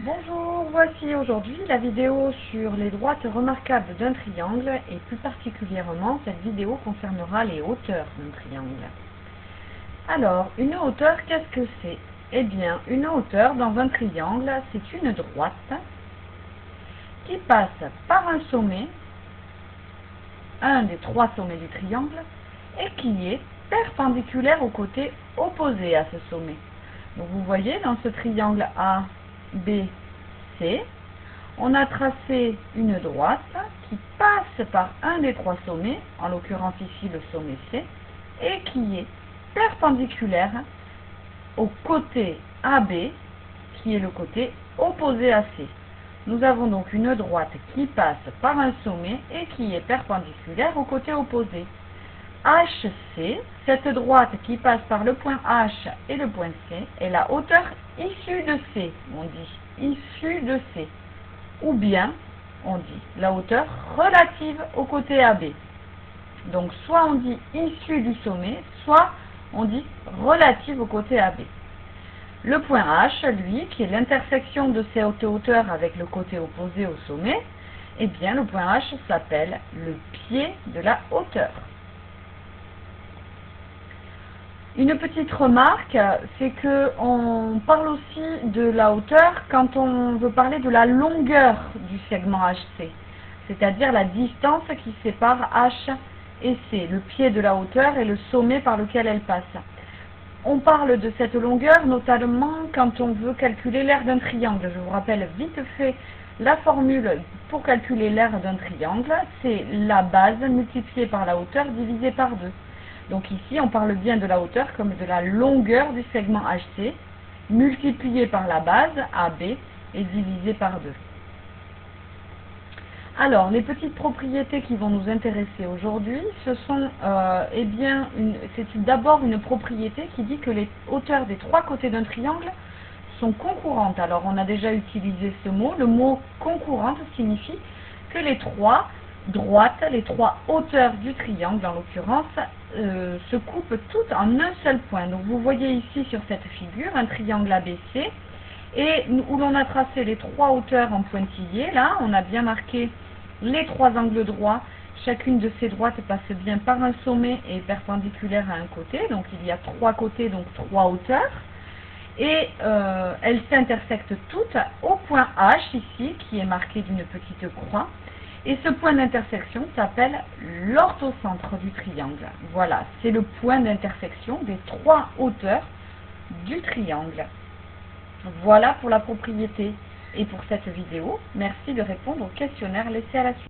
Bonjour, voici aujourd'hui la vidéo sur les droites remarquables d'un triangle et plus particulièrement cette vidéo concernera les hauteurs d'un triangle. Alors, une hauteur, qu'est-ce que c'est? Eh bien, une hauteur dans un triangle, c'est une droite qui passe par un sommet, un des trois sommets du triangle, et qui est perpendiculaire au côté opposé à ce sommet. Donc vous voyez, dans ce triangle A, B, C, on a tracé une droite qui passe par un des trois sommets, en l'occurrence ici le sommet C, et qui est perpendiculaire au côté AB, qui est le côté opposé à C. Nous avons donc une droite qui passe par un sommet et qui est perpendiculaire au côté opposé. HC, cette droite qui passe par le point H et le point C, est la hauteur issue de C, on dit issue de C, ou bien on dit la hauteur relative au côté AB. Donc soit on dit issue du sommet, soit on dit relative au côté AB. Le point H, lui, qui est l'intersection de cette hauteur avec le côté opposé au sommet, eh bien le point H s'appelle le pied de la hauteur. Une petite remarque, c'est qu'on parle aussi de la hauteur quand on veut parler de la longueur du segment HC, c'est-à-dire la distance qui sépare H et C, le pied de la hauteur et le sommet par lequel elle passe. On parle de cette longueur notamment quand on veut calculer l'aire d'un triangle. Je vous rappelle vite fait la formule pour calculer l'aire d'un triangle, c'est la base multipliée par la hauteur divisée par 2. Donc ici, on parle bien de la hauteur comme de la longueur du segment HC, multipliée par la base AB et divisée par 2. Alors, les petites propriétés qui vont nous intéresser aujourd'hui, ce sont, c'est d'abord une propriété qui dit que les hauteurs des trois côtés d'un triangle sont concurrentes. Alors, on a déjà utilisé ce mot. Le mot concurrente signifie que les trois droites, les trois hauteurs du triangle en l'occurrence, se coupent toutes en un seul point. Donc vous voyez ici sur cette figure un triangle ABC et où l'on a tracé les trois hauteurs en pointillés. Là, on a bien marqué les trois angles droits. Chacune de ces droites passe bien par un sommet et est perpendiculaire à un côté. Donc il y a trois côtés, donc trois hauteurs. Et elles s'intersectent toutes au point H ici, qui est marqué d'une petite croix. Et ce point d'intersection s'appelle l'orthocentre du triangle. Voilà, c'est le point d'intersection des trois hauteurs du triangle. Voilà pour la propriété et pour cette vidéo. Merci de répondre au questionnaire laissé à la suite.